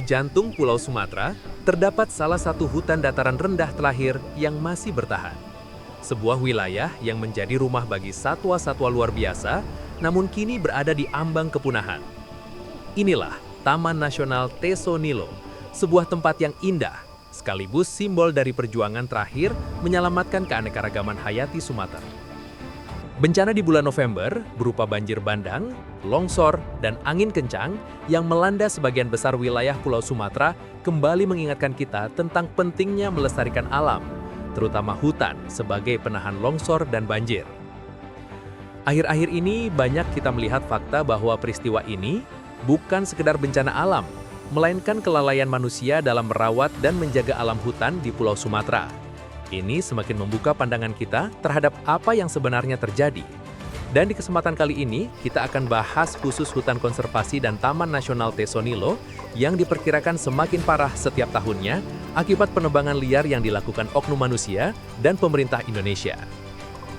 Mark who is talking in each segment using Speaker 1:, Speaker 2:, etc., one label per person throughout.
Speaker 1: jantung Pulau Sumatera, terdapat salah satu hutan dataran rendah terakhir yang masih bertahan. Sebuah wilayah yang menjadi rumah bagi satwa-satwa luar biasa, namun kini berada di ambang kepunahan. Inilah Taman Nasional Teso Nilo, sebuah tempat yang indah, sekaligus simbol dari perjuangan terakhir menyelamatkan keanekaragaman hayati Sumatera. Bencana di bulan November berupa banjir bandang, longsor, dan angin kencang yang melanda sebagian besar wilayah Pulau Sumatera kembali mengingatkan kita tentang pentingnya melestarikan alam, terutama hutan sebagai penahan longsor dan banjir. Akhir-akhir ini banyak kita melihat fakta bahwa peristiwa ini bukan sekedar bencana alam, melainkan kelalaian manusia dalam merawat dan menjaga alam hutan di Pulau Sumatera. Ini semakin membuka pandangan kita terhadap apa yang sebenarnya terjadi. Dan di kesempatan kali ini, kita akan bahas khusus hutan konservasi dan Taman Nasional Teso Nilo yang diperkirakan semakin parah setiap tahunnya akibat penebangan liar yang dilakukan oknum manusia dan pemerintah Indonesia.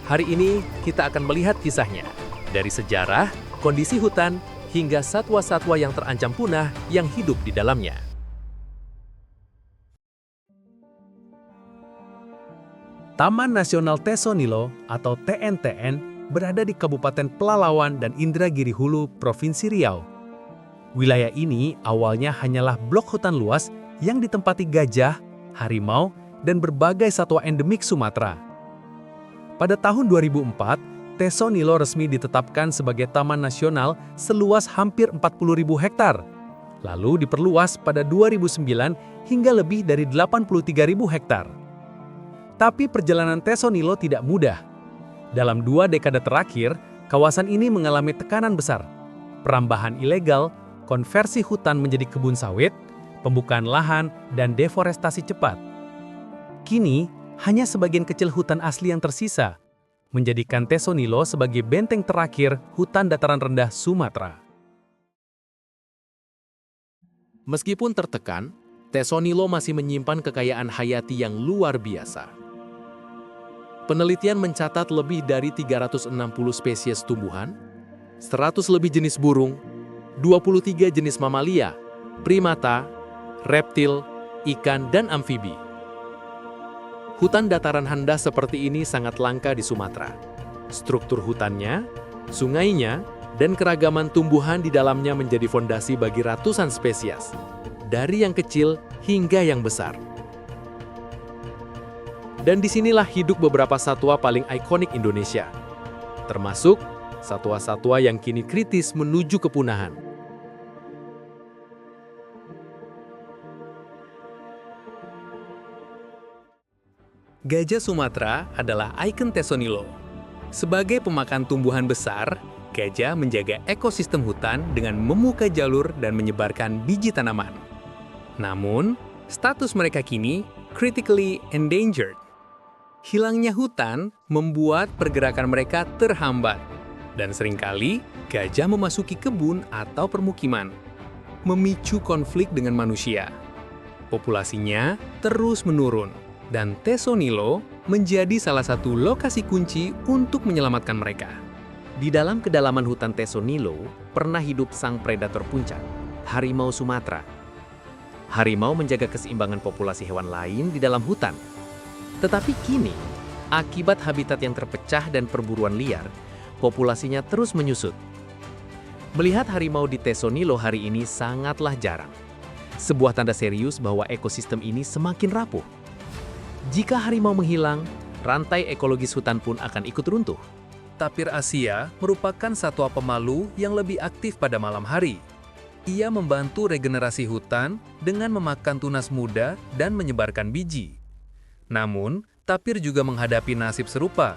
Speaker 1: Hari ini, kita akan melihat kisahnya, dari sejarah, kondisi hutan, hingga satwa-satwa yang terancam punah yang hidup di dalamnya. Taman Nasional Teso Nilo atau TNTN berada di Kabupaten Pelalawan dan Indragiri Hulu, Provinsi Riau. Wilayah ini awalnya hanyalah blok hutan luas yang ditempati gajah, harimau, dan berbagai satwa endemik Sumatera. Pada tahun 2004, Teso Nilo resmi ditetapkan sebagai taman nasional seluas hampir 40.000 hektar. Lalu diperluas pada 2009 hingga lebih dari 83.000 hektar. Tapi perjalanan Teso Nilo tidak mudah. Dalam 2 dekade terakhir, kawasan ini mengalami tekanan besar. Perambahan ilegal, konversi hutan menjadi kebun sawit, pembukaan lahan, dan deforestasi cepat. Kini, hanya sebagian kecil hutan asli yang tersisa, menjadikan Teso Nilo sebagai benteng terakhir hutan dataran rendah Sumatera. Meskipun tertekan, Teso Nilo masih menyimpan kekayaan hayati yang luar biasa. Penelitian mencatat lebih dari 360 spesies tumbuhan, 100 lebih jenis burung, 23 jenis mamalia, primata, reptil, ikan, dan amfibi. Hutan dataran rendah seperti ini sangat langka di Sumatera. Struktur hutannya, sungainya, dan keragaman tumbuhan di dalamnya menjadi fondasi bagi ratusan spesies, dari yang kecil hingga yang besar. Dan disinilah hidup beberapa satwa paling ikonik Indonesia, termasuk satwa-satwa yang kini kritis menuju kepunahan. Gajah Sumatera adalah ikon Teso Nilo. Sebagai pemakan tumbuhan besar, gajah menjaga ekosistem hutan dengan membuka jalur dan menyebarkan biji tanaman. Namun, status mereka kini critically endangered. Hilangnya hutan membuat pergerakan mereka terhambat, dan seringkali gajah memasuki kebun atau permukiman, memicu konflik dengan manusia. Populasinya terus menurun, dan Teso Nilo menjadi salah satu lokasi kunci untuk menyelamatkan mereka. Di dalam kedalaman hutan Teso Nilo, pernah hidup sang predator puncak, harimau Sumatera. Harimau menjaga keseimbangan populasi hewan lain di dalam hutan. Tetapi kini, akibat habitat yang terpecah dan perburuan liar, populasinya terus menyusut. Melihat harimau di Teso Nilo hari ini sangatlah jarang. Sebuah tanda serius bahwa ekosistem ini semakin rapuh. Jika harimau menghilang, rantai ekologis hutan pun akan ikut runtuh. Tapir Asia merupakan satwa pemalu yang lebih aktif pada malam hari. Ia membantu regenerasi hutan dengan memakan tunas muda dan menyebarkan biji. Namun, tapir juga menghadapi nasib serupa,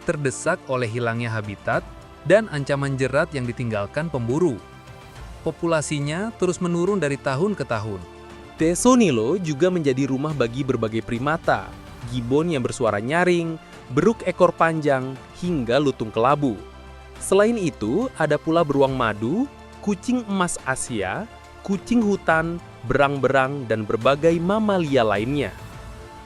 Speaker 1: terdesak oleh hilangnya habitat dan ancaman jerat yang ditinggalkan pemburu. Populasinya terus menurun dari tahun ke tahun. Teso Nilo juga menjadi rumah bagi berbagai primata, gibbon yang bersuara nyaring, beruk ekor panjang, hingga lutung kelabu. Selain itu, ada pula beruang madu, kucing emas Asia, kucing hutan, berang-berang, dan berbagai mamalia lainnya.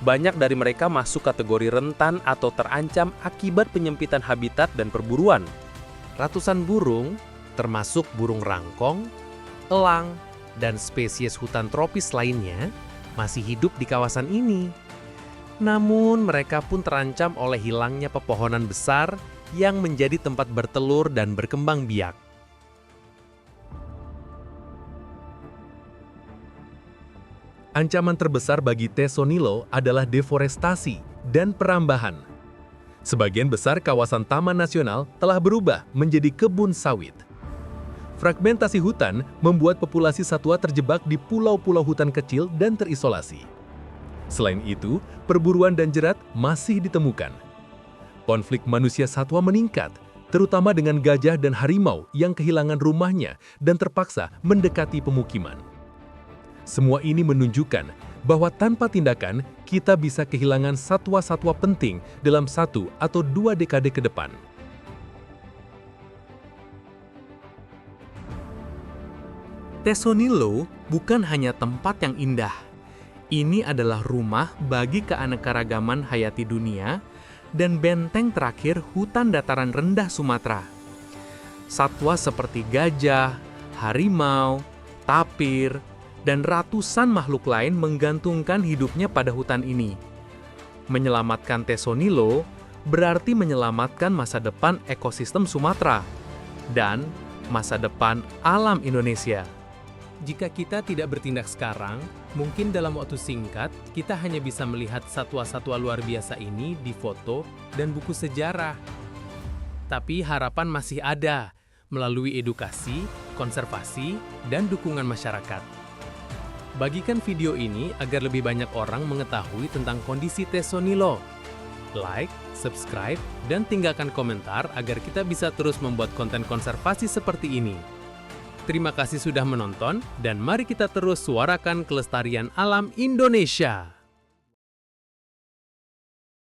Speaker 1: Banyak dari mereka masuk kategori rentan atau terancam akibat penyempitan habitat dan perburuan. Ratusan burung, termasuk burung rangkong, elang, dan spesies hutan tropis lainnya masih hidup di kawasan ini. Namun mereka pun terancam oleh hilangnya pepohonan besar yang menjadi tempat bertelur dan berkembang biak. Ancaman terbesar bagi Tesonilo adalah deforestasi dan perambahan. Sebagian besar kawasan taman nasional telah berubah menjadi kebun sawit. Fragmentasi hutan membuat populasi satwa terjebak di pulau-pulau hutan kecil dan terisolasi. Selain itu, perburuan dan jerat masih ditemukan. Konflik manusia satwa meningkat, terutama dengan gajah dan harimau yang kehilangan rumahnya dan terpaksa mendekati pemukiman. Semua ini menunjukkan bahwa tanpa tindakan, kita bisa kehilangan satwa-satwa penting dalam 1 atau 2 dekade ke depan. Tesonilo bukan hanya tempat yang indah. Ini adalah rumah bagi keanekaragaman hayati dunia dan benteng terakhir hutan dataran rendah Sumatera. Satwa seperti gajah, harimau, tapir, dan ratusan makhluk lain menggantungkan hidupnya pada hutan ini. Menyelamatkan Tesonilo berarti menyelamatkan masa depan ekosistem Sumatera dan masa depan alam Indonesia. Jika kita tidak bertindak sekarang, mungkin dalam waktu singkat kita hanya bisa melihat satwa-satwa luar biasa ini di foto dan buku sejarah. Tapi harapan masih ada melalui edukasi, konservasi, dan dukungan masyarakat. Bagikan video ini agar lebih banyak orang mengetahui tentang kondisi Tesonilo. Like, subscribe, dan tinggalkan komentar agar kita bisa terus membuat konten konservasi seperti ini. Terima kasih sudah menonton, dan mari kita terus suarakan kelestarian alam Indonesia.